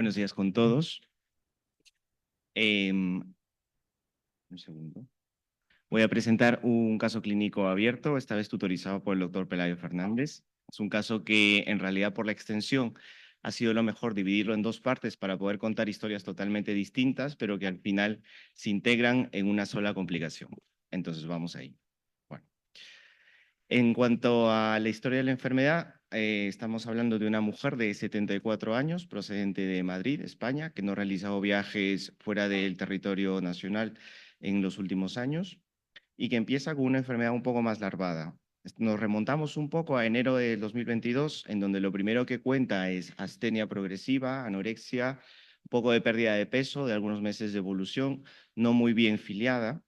Buenos días con todos. Un segundo. Voy a presentar un caso clínico abierto, esta vez tutorizado por el doctor Pelayo Fernández. Es un caso que en realidad por la extensión ha sido lo mejor dividirlo en dos partes para poder contar historias totalmente distintas, pero que al final se integran en una sola complicación. Entonces vamos ahí. Bueno. En cuanto a la historia de la enfermedad, estamos hablando de una mujer de 74 años, procedente de Madrid, España, que no ha realizado viajes fuera del territorio nacional en los últimos años y que empieza con una enfermedad un poco más larvada. Nos remontamos un poco a enero del 2022, en donde lo primero que cuenta es astenia progresiva, anorexia, un poco de pérdida de peso, de algunos meses de evolución, no muy bien filiada,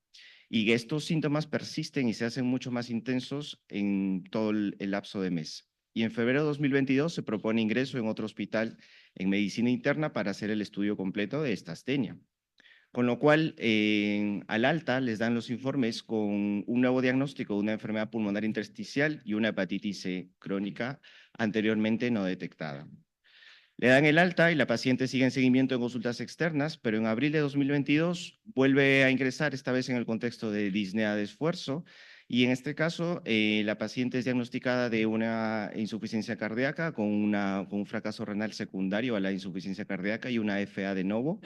y que estos síntomas persisten y se hacen mucho más intensos en todo el lapso de mes. Y en febrero de 2022 se propone ingreso en otro hospital en medicina interna para hacer el estudio completo de esta astenia. Con lo cual, al alta les dan los informes con un nuevo diagnóstico de una enfermedad pulmonar intersticial y una hepatitis C crónica anteriormente no detectada. Le dan el alta y la paciente sigue en seguimiento en consultas externas, pero en abril de 2022 vuelve a ingresar, esta vez en el contexto de disnea de esfuerzo, y en este caso la paciente es diagnosticada de una insuficiencia cardíaca con un fracaso renal secundario a la insuficiencia cardíaca y una FA de novo,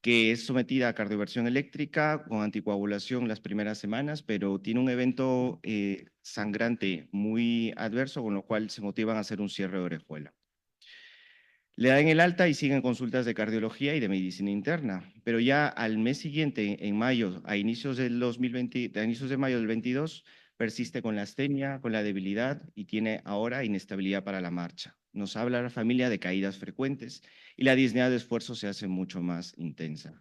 que es sometida a cardioversión eléctrica con anticoagulación las primeras semanas, pero tiene un evento sangrante muy adverso, con lo cual se motivan a hacer un cierre de orejuela. Le dan el alta y siguen consultas de cardiología y de medicina interna, pero ya al mes siguiente, en mayo, a inicios del 2020, a inicios de mayo del 22, persiste con la astenia, con la debilidad y tiene ahora inestabilidad para la marcha. Nos habla la familia de caídas frecuentes y la disnea de esfuerzo se hace mucho más intensa.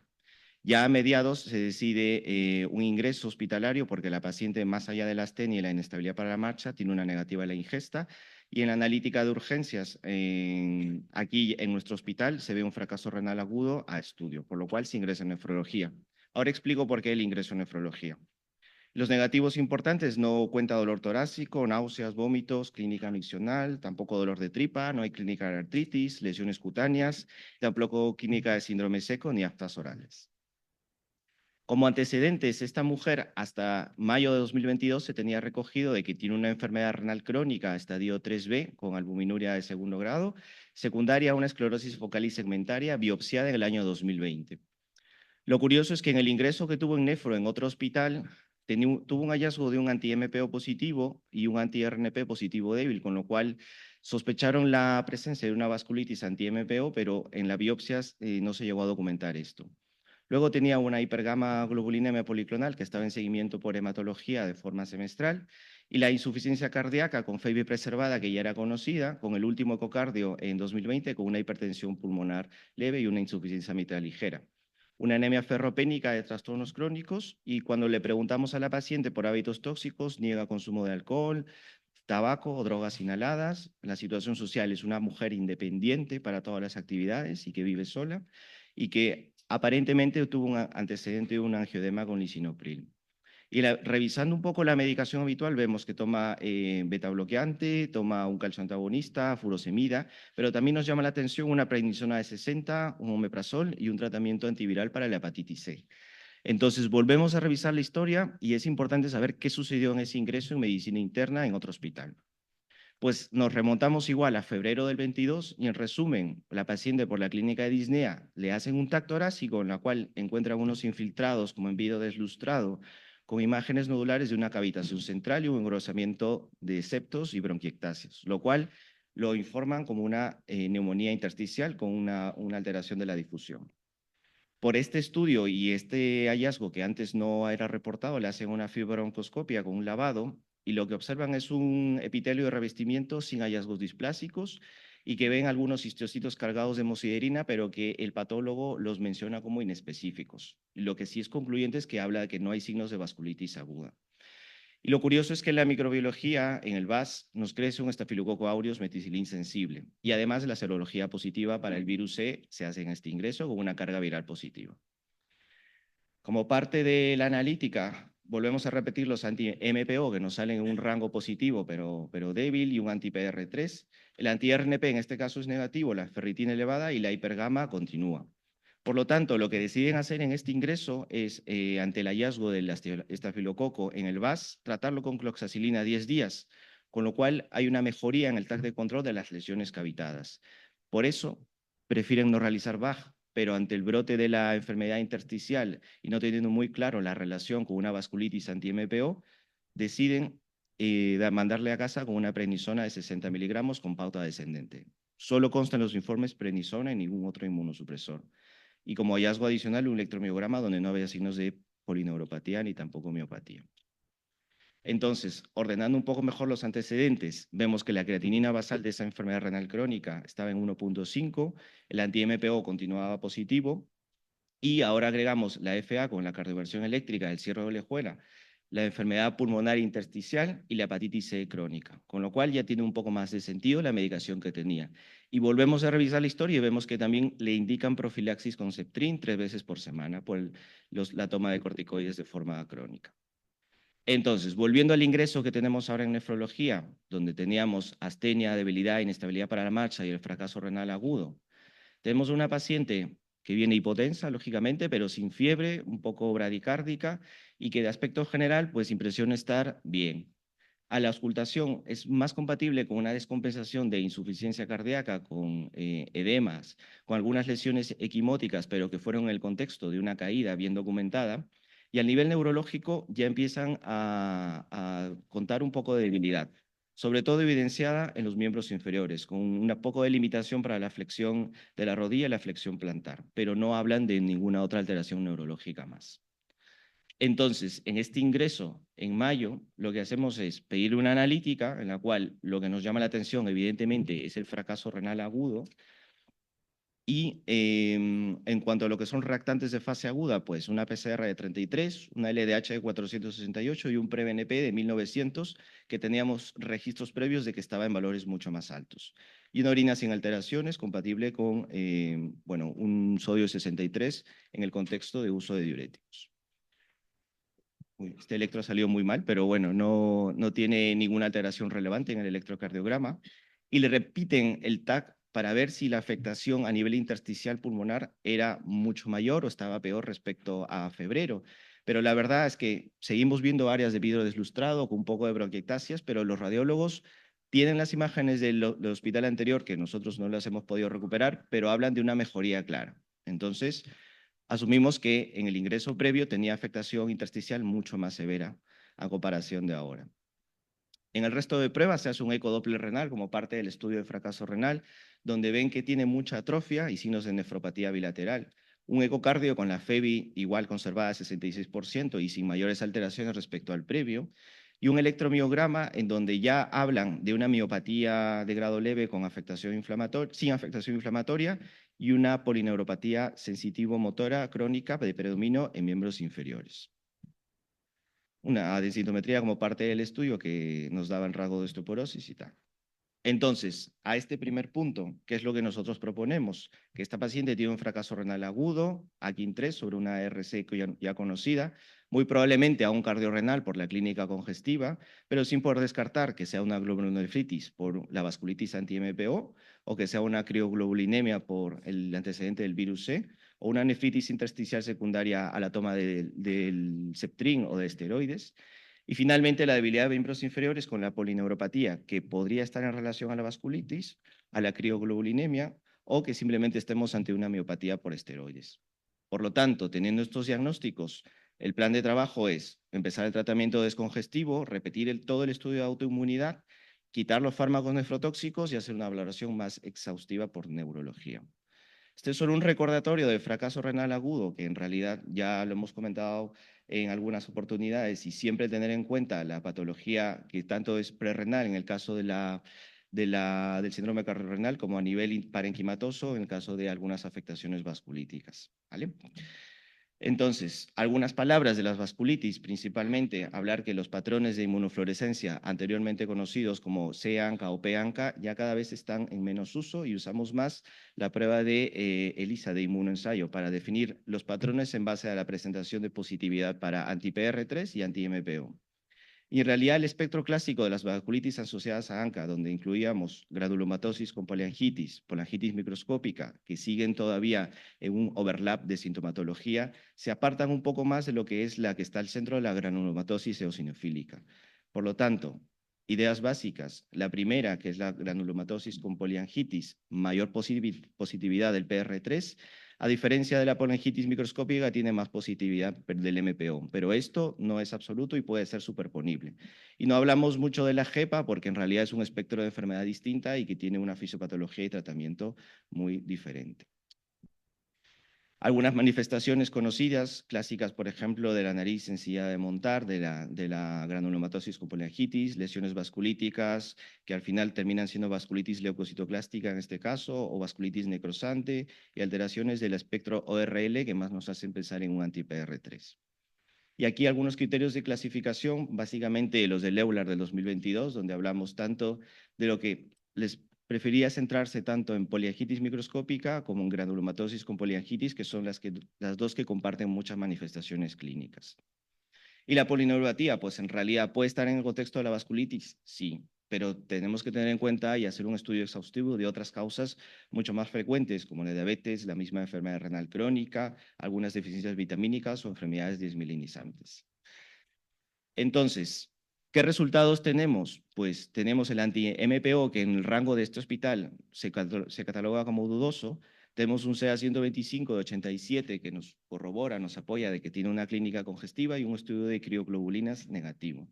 Ya a mediados se decide un ingreso hospitalario porque la paciente, más allá de la astenia y la inestabilidad para la marcha, tiene una negativa a la ingesta, y en la analítica de urgencias, aquí en nuestro hospital, se ve un fracaso renal agudo a estudio, por lo cual se ingresa en nefrología. Ahora explico por qué el ingreso en nefrología. Los negativos importantes: no cuenta dolor torácico, náuseas, vómitos, clínica miccional, tampoco dolor de tripa, no hay clínica de artritis, lesiones cutáneas, tampoco clínica de síndrome seco ni aftas orales. Como antecedentes, esta mujer hasta mayo de 2022 se tenía recogido de que tiene una enfermedad renal crónica estadio 3B con albuminuria de segundo grado, secundaria a una esclerosis focal y segmentaria biopsiada en el año 2020. Lo curioso es que en el ingreso que tuvo en nefro en otro hospital, tuvo un hallazgo de un anti-MPO positivo y un anti-RNP positivo débil, con lo cual sospecharon la presencia de una vasculitis anti-MPO, pero en las biopsias no se llegó a documentar esto. Luego tenía una hipergamma globulinemia policlonal que estaba en seguimiento por hematología de forma semestral, y la insuficiencia cardíaca con FEIBI preservada, que ya era conocida, con el último ecocardio en 2020 con una hipertensión pulmonar leve y una insuficiencia mitral ligera. Una anemia ferropénica de trastornos crónicos, y cuando le preguntamos a la paciente por hábitos tóxicos, niega consumo de alcohol, tabaco o drogas inhaladas. La situación social: es una mujer independiente para todas las actividades y que vive sola, y que aparentemente tuvo un antecedente de un angioedema con lisinopril. Y revisando un poco la medicación habitual, vemos que toma beta-bloqueante, toma un calcio antagonista, furosemida, pero también nos llama la atención una prednisona de 60, un omeprazol y un tratamiento antiviral para la hepatitis C. Entonces, volvemos a revisar la historia y es importante saber qué sucedió en ese ingreso en medicina interna en otro hospital. Pues nos remontamos igual a febrero del 22 y, en resumen, la paciente por la clínica de disnea le hacen un TAC torácico en la cual encuentran unos infiltrados como en vidrio deslustrado con imágenes nodulares de una cavitación central y un engrosamiento de septos y bronquiectasias, lo cual lo informan como una neumonía intersticial con una alteración de la difusión. Por este estudio y este hallazgo, que antes no era reportado, le hacen una fibrobroncoscopia con un lavado y lo que observan es un epitelio de revestimiento sin hallazgos displásicos, y que ven algunos histocitos cargados de hemosiderina, pero que el patólogo los menciona como inespecíficos. Lo que sí es concluyente es que habla de que no hay signos de vasculitis aguda. Y lo curioso es que en la microbiología, en el VAS, nos crece un estafilococo aureus meticilin sensible, y además la serología positiva para el virus C se hace en este ingreso con una carga viral positiva. Como parte de la analítica, volvemos a repetir los anti-MPO que nos salen en un rango positivo pero débil y un anti-PR3. El anti-RNP en este caso es negativo, la ferritina elevada y la hipergama continúa. Por lo tanto, lo que deciden hacer en este ingreso es, ante el hallazgo del estafilococo en el VAS, tratarlo con cloxacilina 10 días, con lo cual hay una mejoría en el TAC de control de las lesiones cavitadas. Por eso, prefieren no realizar BAG, pero ante el brote de la enfermedad intersticial y no teniendo muy claro la relación con una vasculitis anti-MPO, deciden mandarle a casa con una prednisona de 60 miligramos con pauta descendente. Solo constan los informes prednisona y ningún otro inmunosupresor. Y como hallazgo adicional, un electromiograma donde no había signos de polineuropatía ni tampoco miopatía. Entonces, ordenando un poco mejor los antecedentes, vemos que la creatinina basal de esa enfermedad renal crónica estaba en 1.5, el anti-MPO continuaba positivo, y ahora agregamos la FA con la cardioversión eléctrica, el cierre de Olejuela, la enfermedad pulmonar intersticial y la hepatitis C crónica, con lo cual ya tiene un poco más de sentido la medicación que tenía. Y volvemos a revisar la historia y vemos que también le indican profilaxis con Septrin 3 veces por semana por la toma de corticoides de forma crónica. Entonces, volviendo al ingreso que tenemos ahora en nefrología, donde teníamos astenia, debilidad, inestabilidad para la marcha y el fracaso renal agudo, tenemos una paciente que viene hipotensa, lógicamente, pero sin fiebre, un poco bradicárdica y que de aspecto general, pues impresiona estar bien. A la auscultación es más compatible con una descompensación de insuficiencia cardíaca, con edemas, con algunas lesiones equimóticas, pero que fueron en el contexto de una caída bien documentada. Y a nivel neurológico ya empiezan a contar un poco de debilidad, sobre todo evidenciada en los miembros inferiores, con un poco de limitación para la flexión de la rodilla y la flexión plantar, pero no hablan de ninguna otra alteración neurológica más. Entonces, en este ingreso, en mayo, lo que hacemos es pedir una analítica en la cual lo que nos llama la atención, evidentemente, es el fracaso renal agudo. Y en cuanto a lo que son reactantes de fase aguda, pues una PCR de 33, una LDH de 468 y un pre-BNP de 1900, que teníamos registros previos de que estaba en valores mucho más altos. Y una orina sin alteraciones, compatible con bueno, un sodio 63 en el contexto de uso de diuréticos. Este electro salió muy mal, pero bueno, no tiene ninguna alteración relevante en el electrocardiograma. Y le repiten el TAC para ver si la afectación a nivel intersticial pulmonar era mucho mayor o estaba peor respecto a febrero. Pero la verdad es que seguimos viendo áreas de vidrio deslustrado con un poco de bronquiectasias, pero los radiólogos tienen las imágenes del hospital anterior que nosotros no las hemos podido recuperar, pero hablan de una mejoría clara. Entonces, asumimos que en el ingreso previo tenía afectación intersticial mucho más severa a comparación de ahora. En el resto de pruebas se hace un ecodoppler renal como parte del estudio de fracaso renal, donde ven que tiene mucha atrofia y signos de nefropatía bilateral. Un ecocardio con la FEBI igual conservada 66% y sin mayores alteraciones respecto al previo. Y un electromiograma en donde ya hablan de una miopatía de grado leve con afectación sin afectación inflamatoria y una polineuropatía sensitivo-motora crónica de predominio en miembros inferiores. Una densitometría como parte del estudio que nos daba el rasgo de osteoporosis y tal. Entonces, a este primer punto, ¿qué es lo que nosotros proponemos? Que esta paciente tiene un fracaso renal agudo, AKIN3, sobre una RC ya conocida, muy probablemente a un cardiorrenal por la clínica congestiva, pero sin poder descartar que sea una glomerulonefritis por la vasculitis anti-MPO o que sea una crioglobulinemia por el antecedente del virus C o una nefritis intersticial secundaria a la toma del Septrin o de esteroides. Y finalmente, la debilidad de miembros inferiores con la polineuropatía, que podría estar en relación a la vasculitis, a la crioglobulinemia, o que simplemente estemos ante una miopatía por esteroides. Por lo tanto, teniendo estos diagnósticos, el plan de trabajo es empezar el tratamiento descongestivo, repetir todo el estudio de autoinmunidad, quitar los fármacos nefrotóxicos y hacer una valoración más exhaustiva por neurología. Este es solo un recordatorio del fracaso renal agudo, que en realidad ya lo hemos comentado en algunas oportunidades, y siempre tener en cuenta la patología que tanto es prerrenal en el caso del síndrome cardiorrenal como a nivel parenquimatoso en el caso de algunas afectaciones vasculíticas. ¿Vale? Entonces, algunas palabras de las vasculitis, principalmente hablar que los patrones de inmunofluorescencia anteriormente conocidos como C-ANCA o P-ANCA ya cada vez están en menos uso y usamos más la prueba de ELISA de inmunoensayo para definir los patrones en base a la presentación de positividad para anti-PR3 y anti-MPO. Y en realidad el espectro clásico de las vasculitis asociadas a ANCA, donde incluíamos granulomatosis con poliangitis microscópica, que siguen todavía en un overlap de sintomatología, se apartan un poco más de lo que es la que está al centro de la granulomatosis eosinofílica. Por lo tanto, ideas básicas. La primera, que es la granulomatosis con poliangitis, mayor positividad del PR3, a diferencia de la polangitis microscópica, tiene más positividad del MPO, pero esto no es absoluto y puede ser superponible. Y no hablamos mucho de la JEPA porque en realidad es un espectro de enfermedad distinta y que tiene una fisiopatología y tratamiento muy diferente. Algunas manifestaciones conocidas, clásicas, por ejemplo, de la nariz sencilla de montar, de la granulomatosis con poliangitis, lesiones vasculíticas, que al final terminan siendo vasculitis leucocitoclástica en este caso, o vasculitis necrosante, y alteraciones del espectro ORL que más nos hacen pensar en un anti-PR3. Y aquí algunos criterios de clasificación, básicamente los del EULAR del 2022, donde hablamos tanto de lo que les prefería centrarse tanto en poliangitis microscópica como en granulomatosis con poliangitis, que son las dos que comparten muchas manifestaciones clínicas. ¿Y la polineuropatía? Pues en realidad puede estar en el contexto de la vasculitis, sí, pero tenemos que tener en cuenta y hacer un estudio exhaustivo de otras causas mucho más frecuentes, como la diabetes, la misma enfermedad renal crónica, algunas deficiencias vitamínicas o enfermedades desmielinizantes. Entonces, ¿qué resultados tenemos? Pues tenemos el anti-MPO, que en el rango de este hospital se cataloga como dudoso. Tenemos un CA125 de 87 que nos corrobora, nos apoya de que tiene una clínica congestiva y un estudio de crioglobulinas negativo.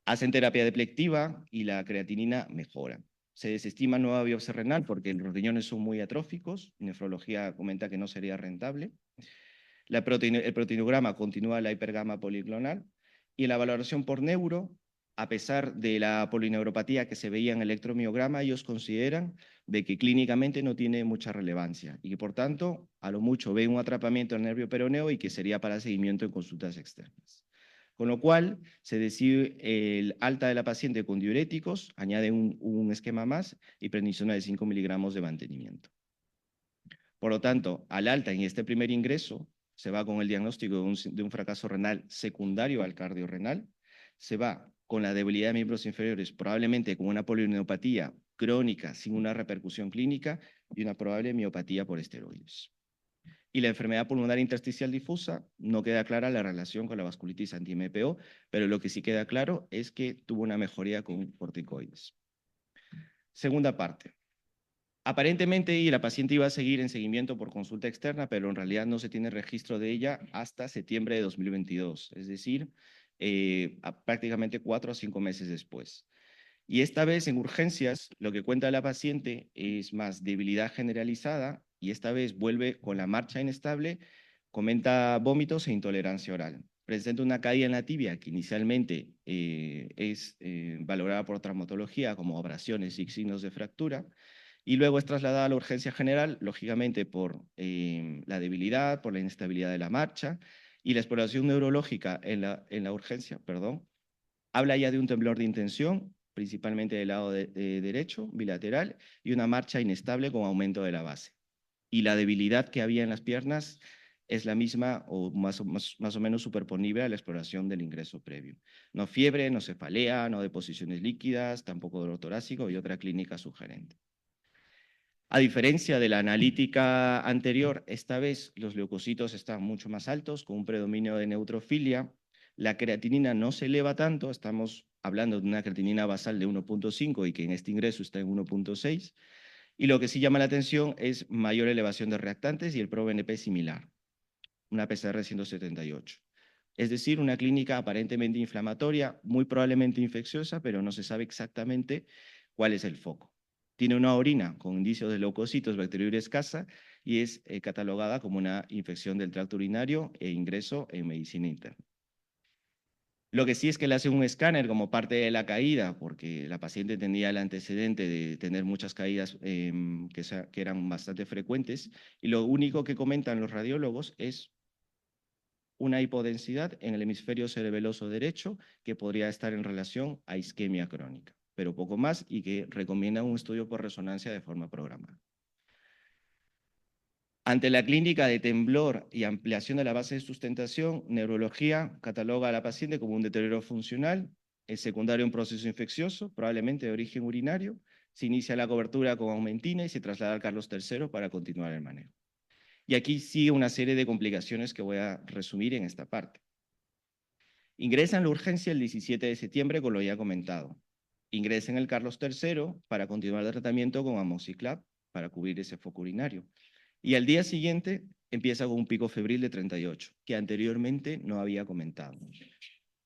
Hacen terapia deplectiva y la creatinina mejora. Se desestima nueva biopsia renal porque los riñones son muy atróficos. Nefrología comenta que no sería rentable. El proteinograma continúa la hipergama policlonal y en la valoración por neuro, a pesar de la polineuropatía que se veía en el electromiograma, ellos consideran de que clínicamente no tiene mucha relevancia y que por tanto a lo mucho ven un atrapamiento del nervio peroneo y que sería para seguimiento en consultas externas. Con lo cual se decide el alta de la paciente con diuréticos, añade un esquema más y prednisona de 5 miligramos de mantenimiento. Por lo tanto, al alta en este primer ingreso, se va con el diagnóstico de un fracaso renal secundario al cardiorrenal, se va con la debilidad de miembros inferiores, probablemente con una polineuropatía crónica sin una repercusión clínica y una probable miopatía por esteroides. Y la enfermedad pulmonar intersticial difusa, no queda clara la relación con la vasculitis anti-MPO, pero lo que sí queda claro es que tuvo una mejoría con corticoides. Segunda parte. Aparentemente, y la paciente iba a seguir en seguimiento por consulta externa, pero en realidad no se tiene registro de ella hasta septiembre de 2022, es decir, prácticamente 4 a 5 meses después. Y esta vez en urgencias, lo que cuenta la paciente es más debilidad generalizada y esta vez vuelve con la marcha inestable, comenta vómitos e intolerancia oral. Presenta una caída en la tibia que inicialmente es valorada por traumatología como abrasiones y signos de fractura y luego es trasladada a la urgencia general, lógicamente por la debilidad, por la inestabilidad de la marcha y la exploración neurológica en la urgencia, perdón. Habla ya de un temblor de intención, principalmente del lado derecho, bilateral, y una marcha inestable con aumento de la base. Y la debilidad que había en las piernas es la misma o más o menos superponible a la exploración del ingreso previo. No fiebre, no cefalea, no deposiciones líquidas, tampoco dolor torácico y otra clínica sugerente. A diferencia de la analítica anterior, esta vez los leucocitos están mucho más altos, con un predominio de neutrofilia. La creatinina no se eleva tanto, estamos hablando de una creatinina basal de 1.5 y que en este ingreso está en 1.6. Y lo que sí llama la atención es mayor elevación de reactantes y el ProBNP similar, una PCR 178. Es decir, una clínica aparentemente inflamatoria, muy probablemente infecciosa, pero no se sabe exactamente cuál es el foco. Tiene una orina con indicios de leucocitos, bacteriuria escasa y es catalogada como una infección del tracto urinario e ingreso en medicina interna. Lo que sí es que le hace un escáner como parte de la caída, porque la paciente tenía el antecedente de tener muchas caídas que eran bastante frecuentes, y lo único que comentan los radiólogos es una hipodensidad en el hemisferio cerebeloso derecho que podría estar en relación a isquemia crónica, pero poco más, y que recomienda un estudio por resonancia de forma programada. Ante la clínica de temblor y ampliación de la base de sustentación, neurología cataloga a la paciente como un deterioro funcional, es secundario a un proceso infeccioso, probablemente de origen urinario, se inicia la cobertura con aumentina y se traslada al Carlos III para continuar el manejo. Y aquí sigue una serie de complicaciones que voy a resumir en esta parte. Ingresa en la urgencia el 17 de septiembre, con lo ya comentado. Ingresa en el Carlos III para continuar el tratamiento con amoxiclav para cubrir ese foco urinario. Y al día siguiente empieza con un pico febril de 38, que anteriormente no había comentado.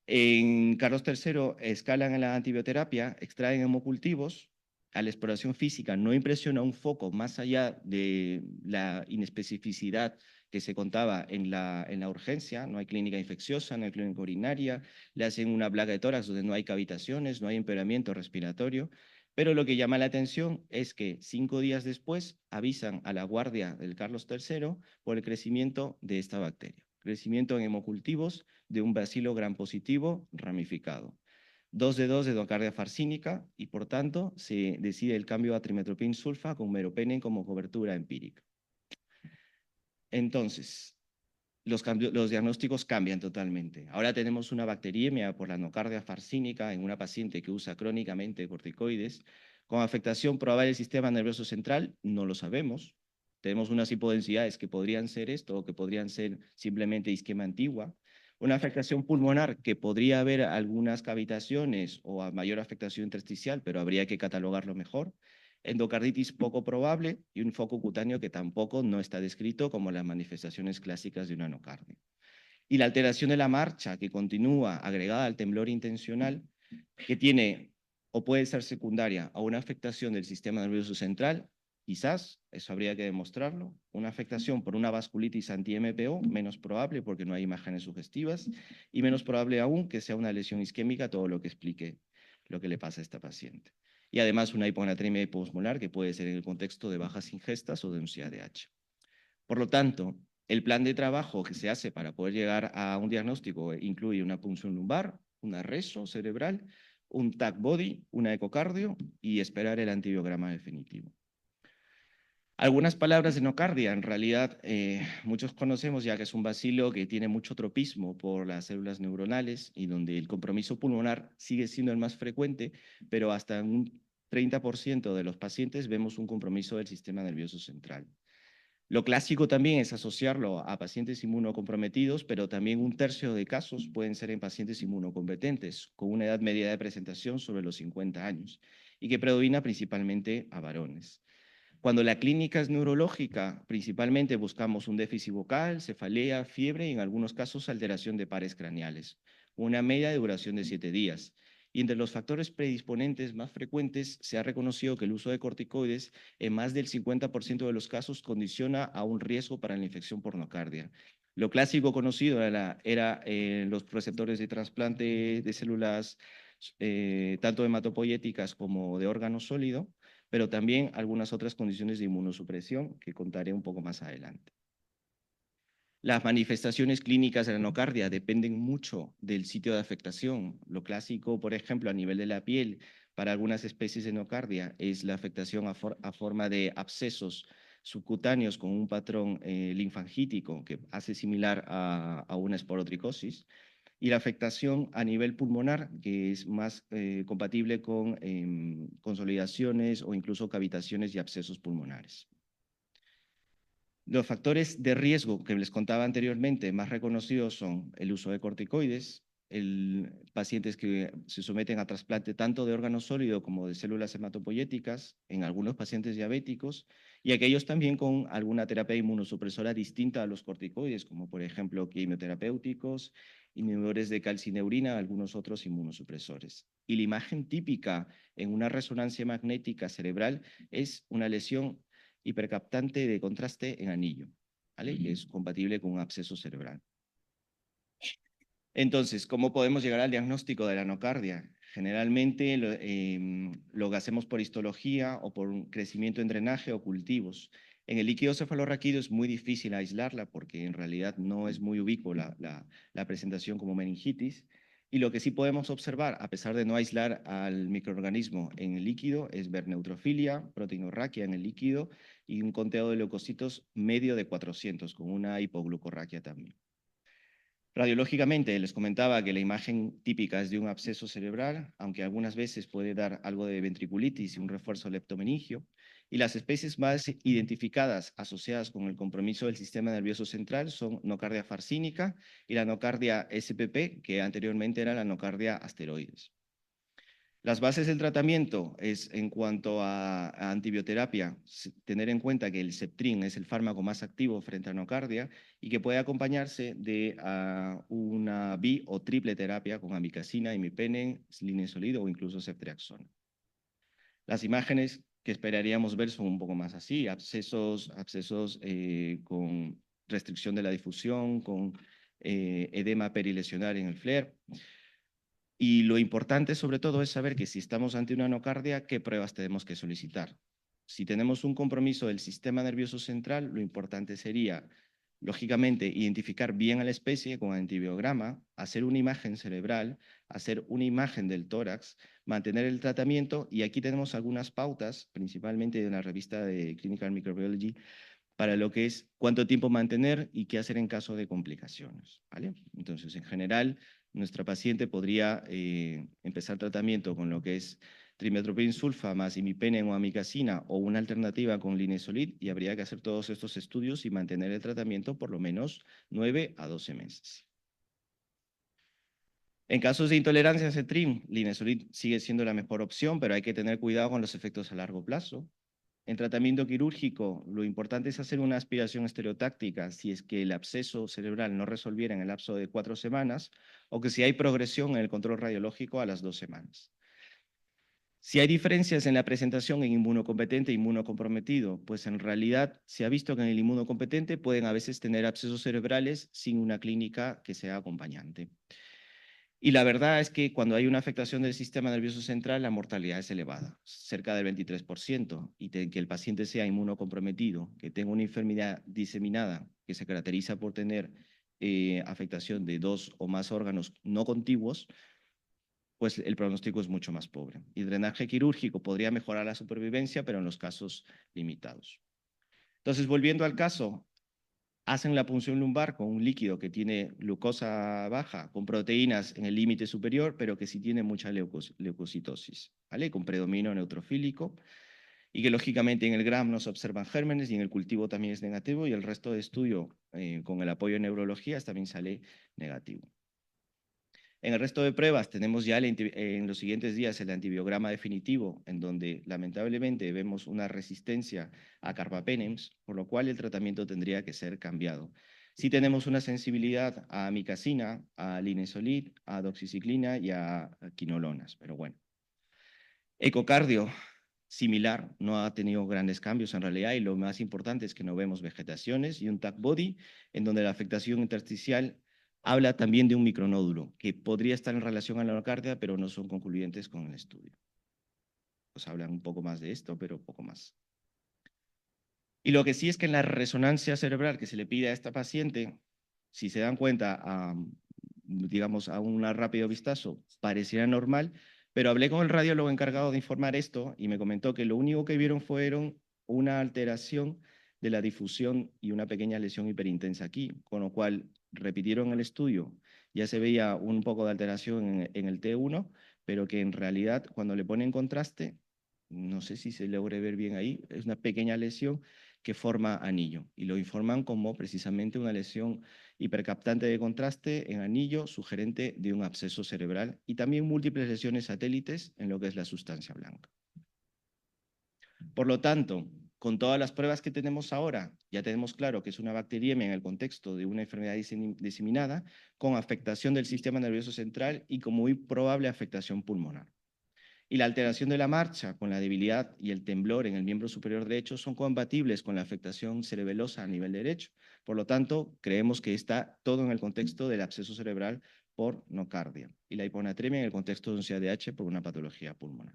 En Carlos III escalan en la antibioterapia, extraen hemocultivos. A la exploración física no impresiona un foco más allá de la inespecificidad que se contaba en la urgencia. No hay clínica infecciosa, no hay clínica urinaria. Le hacen una placa de tórax donde no hay cavitaciones, no hay empeoramiento respiratorio. Pero lo que llama la atención es que 5 días después avisan a la guardia del Carlos III por el crecimiento de esta bacteria. Crecimiento en hemocultivos de un bacilo gram positivo ramificado. 2 de 2 de endocardia farsínica, y por tanto se decide el cambio a trimetoprim sulfa con meropenem como cobertura empírica. Entonces, los diagnósticos cambian totalmente. Ahora tenemos una bacteriemia por la endocardia farsínica en una paciente que usa crónicamente corticoides, con afectación probable del sistema nervioso central, no lo sabemos. Tenemos unas hipodensidades que podrían ser esto o que podrían ser simplemente isquemia antigua. Una afectación pulmonar que podría haber algunas cavitaciones o a mayor afectación intersticial, pero habría que catalogarlo mejor. Endocarditis poco probable y un foco cutáneo que tampoco no está descrito como las manifestaciones clásicas de una anocardia. Y la alteración de la marcha que continúa agregada al temblor intencional, que tiene o puede ser secundaria a una afectación del sistema nervioso central, quizás, eso habría que demostrarlo, una afectación por una vasculitis anti-MPO, menos probable porque no hay imágenes sugestivas, y menos probable aún que sea una lesión isquémica, todo lo que explique lo que le pasa a esta paciente. Y además una hiponatremia hiposmolar que puede ser en el contexto de bajas ingestas o de un CADH. Por lo tanto, el plan de trabajo que se hace para poder llegar a un diagnóstico incluye una punción lumbar, una reso cerebral, un TAC body, una ecocardio y esperar el antibiograma definitivo. Algunas palabras de nocardia, en realidad muchos conocemos ya que es un bacilo que tiene mucho tropismo por las células neuronales y donde el compromiso pulmonar sigue siendo el más frecuente, pero hasta en un 30% de los pacientes vemos un compromiso del sistema nervioso central. Lo clásico también es asociarlo a pacientes inmunocomprometidos, pero también un tercio de casos pueden ser en pacientes inmunocompetentes, con una edad media de presentación sobre los 50 años, y que predomina principalmente a varones. Cuando la clínica es neurológica, principalmente buscamos un déficit vocal, cefalea, fiebre y en algunos casos alteración de pares craneales, una media de duración de 7 días. Y entre los factores predisponentes más frecuentes se ha reconocido que el uso de corticoides en más del 50% de los casos condiciona a un riesgo para la infección por nocardia. Lo clásico conocido era los receptores de trasplante de células tanto hematopoyéticas como de órgano sólido, pero también algunas otras condiciones de inmunosupresión que contaré un poco más adelante. Las manifestaciones clínicas de la nocardia dependen mucho del sitio de afectación. Lo clásico, por ejemplo, a nivel de la piel, para algunas especies de nocardia, es la afectación a forma de abscesos subcutáneos con un patrón linfangítico que hace similar a una esporotricosis, y la afectación a nivel pulmonar, que es más compatible con consolidaciones o incluso cavitaciones y abscesos pulmonares. Los factores de riesgo que les contaba anteriormente más reconocidos son el uso de corticoides, pacientes que se someten a trasplante tanto de órgano sólido como de células hematopoyéticas, en algunos pacientes diabéticos, y aquellos también con alguna terapia inmunosupresora distinta a los corticoides, como por ejemplo quimioterapéuticos, inhibidores de calcineurina, algunos otros inmunosupresores. Y la imagen típica en una resonancia magnética cerebral es una lesión hipercaptante de contraste en anillo, ¿vale? Que es compatible con un absceso cerebral. Entonces, ¿cómo podemos llegar al diagnóstico de la nocardia? Generalmente lo que hacemos por histología o por un crecimiento en drenaje o cultivos. En el líquido cefalorraquídeo es muy difícil aislarla porque en realidad no es muy ubicua la presentación como meningitis. Y lo que sí podemos observar, a pesar de no aislar al microorganismo en el líquido, es ver neutrofilia, proteinorraquia en el líquido y un conteo de leucocitos medio de 400, con una hipoglucorraquia también. Radiológicamente, les comentaba que la imagen típica es de un absceso cerebral, aunque algunas veces puede dar algo de ventriculitis y un refuerzo leptomeningio. Y las especies más identificadas asociadas con el compromiso del sistema nervioso central son nocardia farcínica y la nocardia SPP, que anteriormente era la nocardia asteroides. Las bases del tratamiento es en cuanto a antibioterapia, tener en cuenta que el Septrin es el fármaco más activo frente a nocardia y que puede acompañarse de una bi o triple terapia con amikacina, imipenem, linezolid o incluso ceftriaxona. Las imágenes que esperaríamos ver son un poco más así, abscesos con restricción de la difusión, con edema perilesionar en el FLAIR. Y lo importante sobre todo es saber que si estamos ante una nocardia, ¿qué pruebas tenemos que solicitar? Si tenemos un compromiso del sistema nervioso central, lo importante sería, lógicamente, identificar bien a la especie con antibiograma, hacer una imagen cerebral, hacer una imagen del tórax, mantener el tratamiento, y aquí tenemos algunas pautas, principalmente de la revista de Clinical Microbiology, para lo que es cuánto tiempo mantener y qué hacer en caso de complicaciones, ¿vale? Entonces, en general, nuestra paciente podría empezar tratamiento con lo que es trimethoprim sulfa más imipenem o amikacina o una alternativa con linezolid, y habría que hacer todos estos estudios y mantener el tratamiento por lo menos 9 a 12 meses. En casos de intolerancia a cetrim, linezolid sigue siendo la mejor opción, pero hay que tener cuidado con los efectos a largo plazo. En tratamiento quirúrgico, lo importante es hacer una aspiración estereotáctica si es que el absceso cerebral no resolviera en el lapso de 4 semanas o que si hay progresión en el control radiológico a las 2 semanas. Si hay diferencias en la presentación en inmunocompetente e inmunocomprometido, pues en realidad se ha visto que en el inmunocompetente pueden a veces tener abscesos cerebrales sin una clínica que sea acompañante. Y la verdad es que cuando hay una afectación del sistema nervioso central, la mortalidad es elevada, cerca del 23%, y que el paciente sea inmunocomprometido, que tenga una enfermedad diseminada, que se caracteriza por tener afectación de 2 o más órganos no contiguos, pues el pronóstico es mucho más pobre. Y el drenaje quirúrgico podría mejorar la supervivencia, pero en los casos limitados. Entonces, volviendo al caso, hacen la punción lumbar con un líquido que tiene glucosa baja, con proteínas en el límite superior, pero que sí tiene mucha leucocitosis, ¿vale? Con predominio neutrofílico, y que lógicamente en el GRAM no se observan gérmenes y en el cultivo también es negativo, y el resto de estudio con el apoyo de neurologías también sale negativo. En el resto de pruebas tenemos ya en los siguientes días el antibiograma definitivo, en donde lamentablemente vemos una resistencia a carbapenems, por lo cual el tratamiento tendría que ser cambiado. Sí tenemos una sensibilidad a amikacina, a linezolid, a doxiciclina y a quinolonas, pero bueno. Ecocardio, similar, no ha tenido grandes cambios en realidad, y lo más importante es que no vemos vegetaciones, y un TAC body en donde la afectación intersticial habla también de un micronódulo que podría estar en relación a la nocardia, pero no son concluyentes con el estudio. Pues hablan un poco más de esto, pero poco más. Y lo que sí es que en la resonancia cerebral que se le pide a esta paciente, si se dan cuenta, digamos, a un rápido vistazo, pareciera normal, pero hablé con el radiólogo encargado de informar esto y me comentó que lo único que vieron fueron una alteración de la difusión y una pequeña lesión hiperintensa aquí, con lo cual repitieron el estudio, ya se veía un poco de alteración en el T1, pero que en realidad cuando le ponen contraste, no sé si se logre ver bien ahí, es una pequeña lesión que forma anillo, y lo informan como precisamente una lesión hipercaptante de contraste en anillo sugerente de un absceso cerebral, y también múltiples lesiones satélites en lo que es la sustancia blanca. Por lo tanto, con todas las pruebas que tenemos ahora, ya tenemos claro que es una bacteriemia en el contexto de una enfermedad diseminada con afectación del sistema nervioso central y con muy probable afectación pulmonar. Y la alteración de la marcha con la debilidad y el temblor en el miembro superior derecho son compatibles con la afectación cerebelosa a nivel derecho. Por lo tanto, creemos que está todo en el contexto del absceso cerebral por nocardia y la hiponatremia en el contexto de un CADH por una patología pulmonar.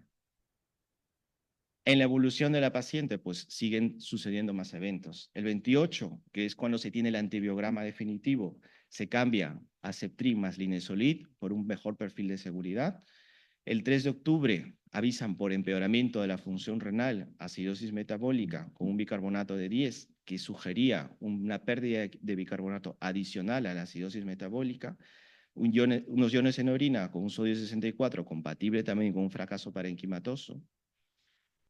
En la evolución de la paciente, pues siguen sucediendo más eventos. El 28, que es cuando se tiene el antibiograma definitivo, se cambia a Septrin más Linezolid por un mejor perfil de seguridad. El 3 de octubre avisan por empeoramiento de la función renal, acidosis metabólica con un bicarbonato de 10, que sugería una pérdida de bicarbonato adicional a la acidosis metabólica, unos iones en orina con un sodio 64, compatible también con un fracaso parenquimatoso.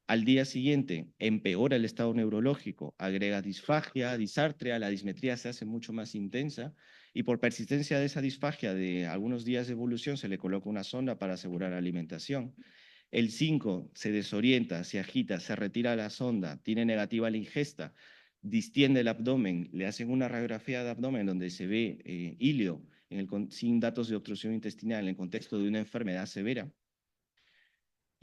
Al día siguiente empeora el estado neurológico, agrega disfagia, disartria, la dismetría se hace mucho más intensa y por persistencia de esa disfagia de algunos días de evolución se le coloca una sonda para asegurar alimentación. El 5 se desorienta, se agita, se retira la sonda, tiene negativa la ingesta, distiende el abdomen, le hacen una radiografía de abdomen donde se ve ilio sin datos de obstrucción intestinal en el contexto de una enfermedad severa.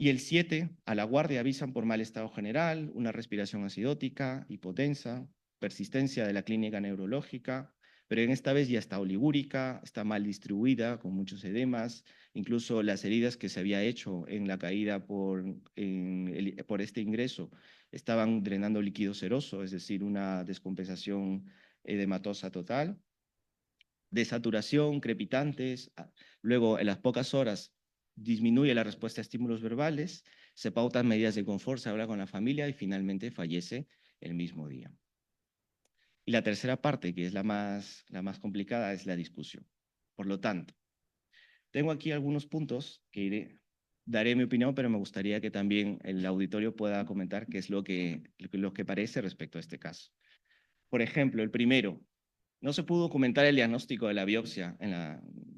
Y el 7, a la guardia avisan por mal estado general, una respiración acidótica, hipotensa, persistencia de la clínica neurológica, pero en esta vez ya está oligúrica, está mal distribuida, con muchos edemas, incluso las heridas que se había hecho en la caída por este ingreso estaban drenando líquido seroso, es decir, una descompensación edematosa total, desaturación, crepitantes, luego en las pocas horas disminuye la respuesta a estímulos verbales, se pautan medidas de confort, se habla con la familia y finalmente fallece el mismo día. Y la tercera parte, que es la más complicada, es la discusión. Por lo tanto, tengo aquí algunos puntos que daré mi opinión, pero me gustaría que también el auditorio pueda comentar qué es lo que parece respecto a este caso. Por ejemplo, el primero, no se pudo documentar el diagnóstico de la biopsia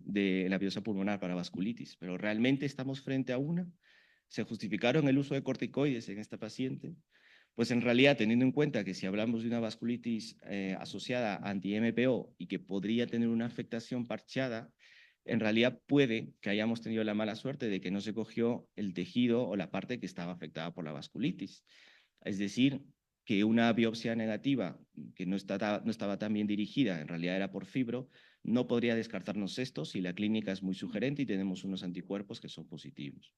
de la biopsia pulmonar para vasculitis, pero realmente estamos frente a una. Se justificaron el uso de corticoides en esta paciente. Pues en realidad, teniendo en cuenta que si hablamos de una vasculitis asociada a anti-MPO y que podría tener una afectación parchada, en realidad puede que hayamos tenido la mala suerte de que no se cogió el tejido o la parte que estaba afectada por la vasculitis. Es decir, que una biopsia negativa que no estaba tan bien dirigida, en realidad era por fibro, no podría descartarnos esto si la clínica es muy sugerente y tenemos unos anticuerpos que son positivos.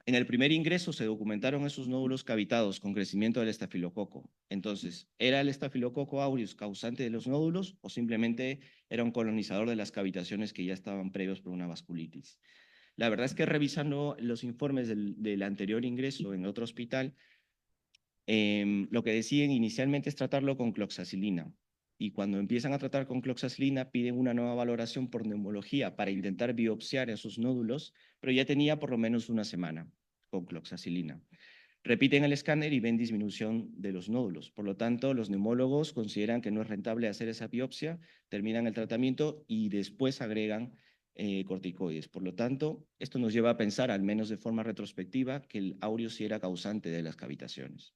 En el primer ingreso se documentaron esos nódulos cavitados con crecimiento del estafilococo. Entonces, ¿era el estafilococo aureus causante de los nódulos o simplemente era un colonizador de las cavitaciones que ya estaban previos por una vasculitis? La verdad es que revisando los informes del anterior ingreso en otro hospital, lo que deciden inicialmente es tratarlo con cloxacilina. Y cuando empiezan a tratar con cloxacilina, piden una nueva valoración por neumología para intentar biopsiar esos nódulos, pero ya tenía por lo menos una semana con cloxacilina. Repiten el escáner y ven disminución de los nódulos. Por lo tanto, los neumólogos consideran que no es rentable hacer esa biopsia, terminan el tratamiento y después agregan corticoides. Por lo tanto, esto nos lleva a pensar, al menos de forma retrospectiva, que el aureo sí era causante de las cavitaciones.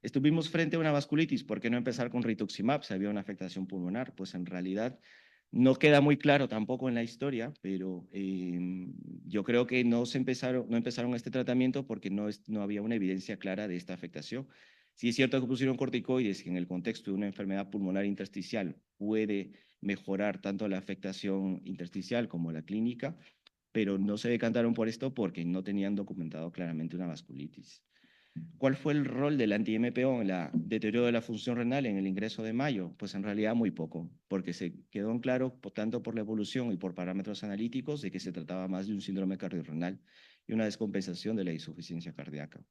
Estuvimos frente a una vasculitis, ¿por qué no empezar con rituximab si había una afectación pulmonar? Pues en realidad no queda muy claro tampoco en la historia, pero yo creo que no empezaron este tratamiento porque no había una evidencia clara de esta afectación. Sí es cierto que pusieron corticoides que en el contexto de una enfermedad pulmonar intersticial puede mejorar tanto la afectación intersticial como la clínica, pero no se decantaron por esto porque no tenían documentado claramente una vasculitis. ¿Cuál fue el rol del anti-MPO en el deterioro de la función renal en el ingreso de mayo? Pues en realidad muy poco, porque se quedó en claro, tanto por la evolución y por parámetros analíticos, de que se trataba más de un síndrome cardiorrenal y una descompensación de la insuficiencia cardíaca.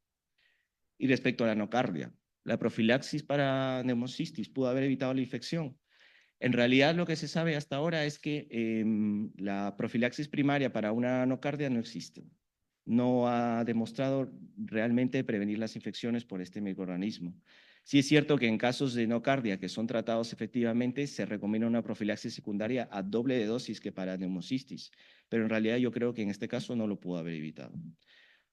Y respecto a la nocardia, la profilaxis para neumocistis pudo haber evitado la infección. En realidad lo que se sabe hasta ahora es que la profilaxis primaria para una nocardia no existe. No ha demostrado realmente prevenir las infecciones por este microorganismo. Sí es cierto que en casos de nocardia que son tratados efectivamente se recomienda una profilaxis secundaria a doble de dosis que para neumocistis, pero en realidad yo creo que en este caso no lo pudo haber evitado.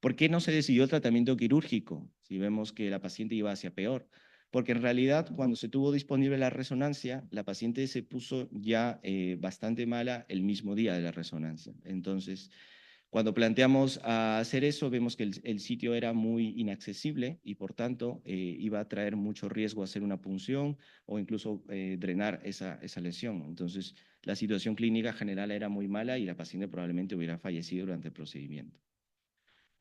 ¿Por qué no se decidió el tratamiento quirúrgico si vemos que la paciente iba hacia peor? Porque en realidad cuando se tuvo disponible la resonancia, la paciente se puso ya bastante mala el mismo día de la resonancia. Entonces, cuando planteamos a hacer eso, vemos que el sitio era muy inaccesible y por tanto iba a traer mucho riesgo hacer una punción o incluso drenar esa lesión. Entonces, la situación clínica general era muy mala y la paciente probablemente hubiera fallecido durante el procedimiento.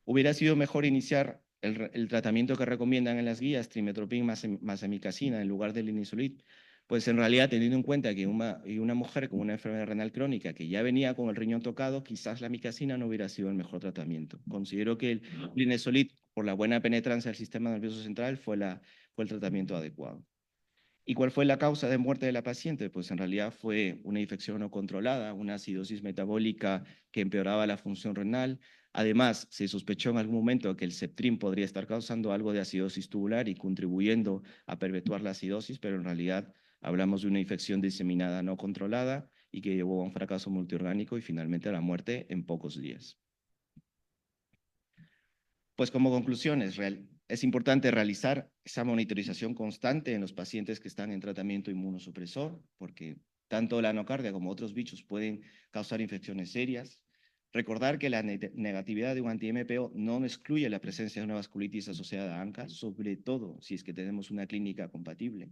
Hubiera sido mejor iniciar el tratamiento que recomiendan en las guías, trimestoprim más amikacina, en lugar del linezolid. Pues en realidad, teniendo en cuenta que una mujer con una enfermedad renal crónica que ya venía con el riñón tocado, quizás la amikacina no hubiera sido el mejor tratamiento. Considero que el linezolid, por la buena penetrancia del sistema nervioso central, fue el tratamiento adecuado. ¿Y cuál fue la causa de muerte de la paciente? Pues en realidad fue una infección no controlada, una acidosis metabólica que empeoraba la función renal. Además, se sospechó en algún momento que el Septrin podría estar causando algo de acidosis tubular y contribuyendo a perpetuar la acidosis, pero en realidad hablamos de una infección diseminada no controlada y que llevó a un fracaso multiorgánico y finalmente a la muerte en pocos días. Pues como conclusiones, es importante realizar esa monitorización constante en los pacientes que están en tratamiento inmunosupresor, porque tanto la anocardia como otros bichos pueden causar infecciones serias. Recordar que la negatividad de un anti-MPO no excluye la presencia de una vasculitis asociada a ANCA, sobre todo si es que tenemos una clínica compatible.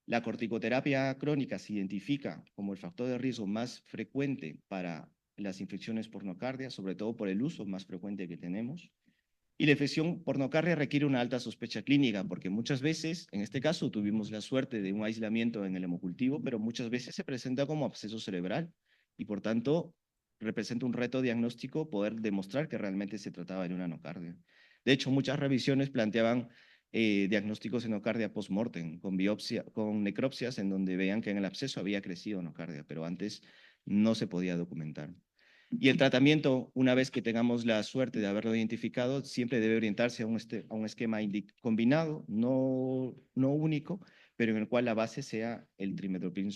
La corticoterapia crónica se identifica como el factor de riesgo más frecuente para las infecciones por nocardia, sobre todo por el uso más frecuente que tenemos. Y la infección por nocardia requiere una alta sospecha clínica, porque muchas veces, en este caso, tuvimos la suerte de un aislamiento en el hemocultivo, pero muchas veces se presenta como absceso cerebral y, por tanto, representa un reto diagnóstico poder demostrar que realmente se trataba de una nocardia. De hecho, muchas revisiones planteaban diagnósticos de nocardia post-mortem, con necropsias en donde veían que en el absceso había crecido nocardia, pero antes no se podía documentar. Y el tratamiento, una vez que tengamos la suerte de haberlo identificado, siempre debe orientarse a un esquema combinado, no único, pero en el cual la base sea el trimestoprim